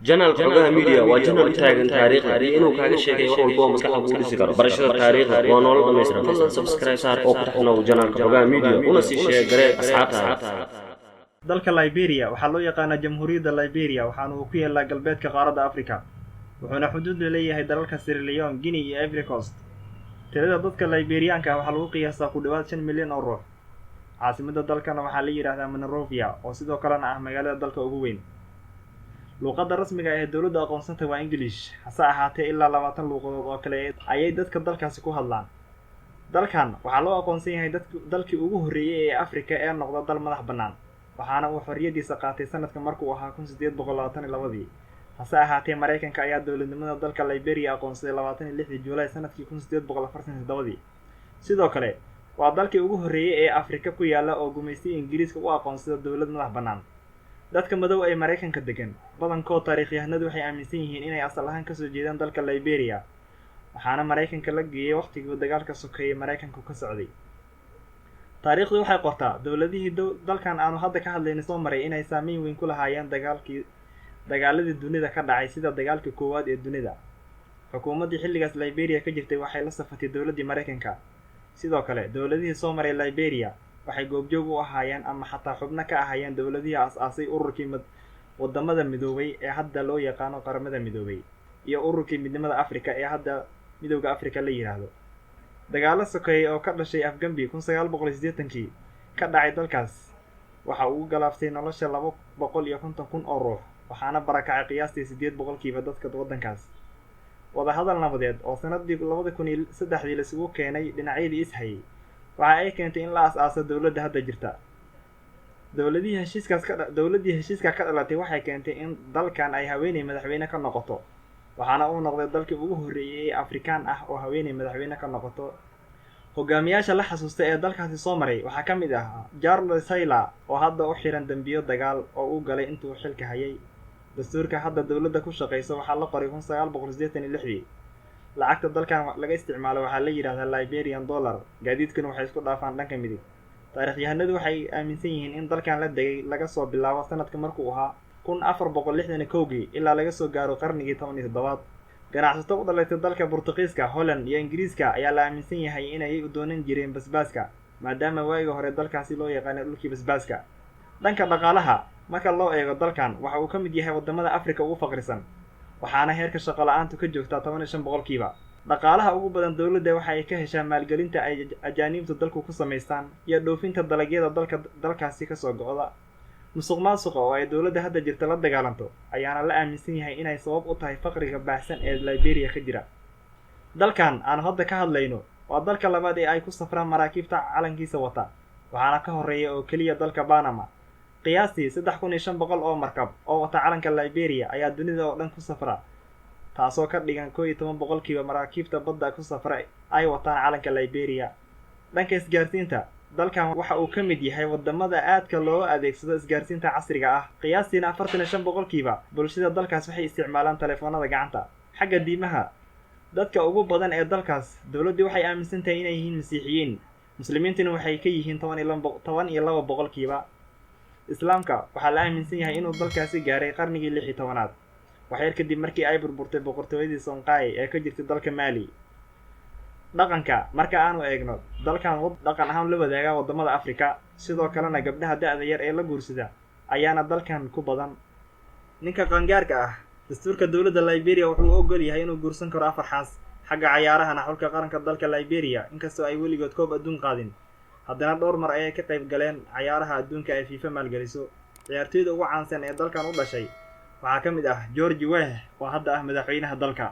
جنرال xogaha media waa janal u taagan taariikhda iyo inuu kaaga sheegayo wax walba oo maskaxda ku dhisi karo barashada taariikhda waa nolol dhameystiran fadlan subscribe saar oo ku taxnow janalka xogaha media una sii sheegare asxaabtaada. dalka Liberia waxaa loo yaqaanaa Jamhuuriyadda Liberia waxaana uu ku yaalaa galbeedka qaaradda Afrika wuxuuna xuduud la leeyahay dalalka Sierra Leone, Guinea iyo Ivory Coast. tirada dadka Liberianka waxaa lagu qiyaasaa ku dhawaad 5 milyan oo ruux. caasimadda dalkana waxaa la yiraahdaa Monrovia oo sidoo kalena ah magaalada dalka ugu weyn. luqadda rasmiga ah ee dawladda aqoonsanta waa English, hase ahaatee ilaa 20 luqadood oo kale ayay dadka dalkaasi ku hadlaan. dalkan waxaa loo aqoonsan yahay dalkii ugu horreeyay ee Afrika ee noqda dal madax bannaan, waxaana uu xorriyadiisa qaatay sanadka markuu ahaa 1822. hase ahaatee Mareykanka ayaa dawladnimada dalka Liberia aqoonsaday 26 Juulaay sanadkii 1847. sidoo kale waa dalkii ugu horreeyay ee Afrika ku yaala oo gumaysiga Ingiriiska u aqoonsada dawlad madax bannaan. dadka madow ee Mareykanka degan badankood taariikhyahanadu waxay aaminsan yihiin inay asal ahaan ka soo jeedaan dalka Liberia, waxaana Mareykanka la geeyay waqtigii dagaalka sokeeye Mareykanku ka socday. taariikhdu waxay qortaa dawladihii dalkan aanu hadda ka hadlayno soo maray inay saameyn weyn ku lahaayeen dagaaladii dunida ka dhacay sida dagaalkii koowaad ee dunida. xukuumaddii xilligaas Liberia ka jirtay waxay la safatay dawladdii Mareykanka. sidoo kale dawladihii soo maray Liberia waxay goobjoog u ahaayeen ama xataa xubno ka ahaayeen dawladihii aas-aasay ururkii wadamada midoobay ee hadda loo yaqaano qaramada midoobay iyo ururkii midnimada Afrika ee hadda midowga Afrika la yiraahdo. dagaalo sokeeye oo ka dhashay Afgambi 1980kii ka dhacay dalkaas waxa uu galaaftay nolosha 250,000 oo ruux, waxaana barakacay qiyaastii 8% dadka waddankaas. wadahadal nabadeed oo sanadii 2003 la isugu keenay dhinacyadii ishayay waxa ay keentay in la aas-aaso dawladda hadda jirta. dawladdii heshiiska ka dhalatay waxay keentay in dalkan ay haweeney madaxweyne ka noqoto, waxaana uu noqday dalkii ugu horreeyay ee Afrikaan ah oo haweeney madaxweyne ka noqoto. hogaamiyaasha la xasuustay ee dalkaasi soo maray waxaa ka mid ah Charles Taylor oo hadda u xiran dambiyo dagaal oo uu galay intuu xilka hayay. dastuurka hadda dawladda ku shaqeysa waxaa la qoray 1986. lacagta dalkan laga isticmaalo waxaa la yiraahdaa Liberian dollar, gaadiidkuna waxay isku dhaafaan dhanka midig. taariikhyahanadu waxay aaminsan yihiin in dalkan la degay laga soo bilaabo sanadka markuu ahaa 1461 ilaa laga soo gaaro qarnigii 17aad. ganacsato u dhalatay dalka Boortaqiiska, Holland iyo Ingiriiska ayaa la aaminsan yahay inay u doonan jireen basbaaska, maadaama waayga hore dalkaasi loo yaqaanay dhulkii basbaaska. dhanka dhaqaalaha marka loo eego dalkan waxa uu ka mid yahay wadamada Afrika ugu faqrisan, waxaana heerka shaqo la'aantu ka joogtaa 15%. dhaqaalaha ugu badan dawladda waxa ay ka heshaa maalgelinta ay ajaanibtu dalku ku sameystaan iyo dhoofinta dalagyada dalkaasi ka soo go'da. musuqmaasuqa oo ay dawladda hadda jirta la dagaalanto ayaana la aaminsan yahay inay sabab u tahay faqriga baahsan ee Liberia ka jira. dalkan aan hadda ka hadlayno waa dalka labaad ee ay ku safraan maraakiibta calankiisa wata, waxaana ka horeeya oo kaliya dalka Panama. qiyaastii 3500 oo markab oo wata calanka Liberia ayaa dunida oo dhan ku safra, taasoo ka dhigan 11% maraakiibta badda ku safra ay wataan calanka Liberia. dhanka isgaarsiinta dalkan waxa uu ka mid yahay wadamada aadka loo adeegsado isgaarsiinta casriga ah, qiyaastiina 45% bulshada dalkaas waxay isticmaalaan taleefanada gacanta. xagga diimaha dadka ugu badan ee dalkaas dawladdu waxay aaminsan tahay inay yihiin Masiixiyiin, muslimiintuna waxay ka yihiin 12%. islaamka waxaa la aaminsan yahay inuu dalkaasi gaaray qarnigii 16aad, waxyar kadib markii ay burburtay boqortooyadii Songhai ee ka jirtay dalka Mali. dhaqanka marka aanu eegno dalkan dhaqan ahaan la wadaaga wadamada Afrika, sidoo kalena gabdhaha da'da yar ee la guursada ayaana dalkan ku badan. ninka qaangaarka ah dastuurka dawladda Liberia wuxuu u ogol yahay inuu guursan karo 4 xaas. xagga cayaarahana xulka qaranka dalka Liberia inkastoo ay weligood koob adduun qaadin, haddana dhowr mar ayay ka qayb galeen cayaaraha adduunka ee FIFA maalgeliso. ciyaartoyda ugu caansan ee dalkan u dhashay waxaa ka mid ah George Weah oo hadda ah madaxweynaha dalka.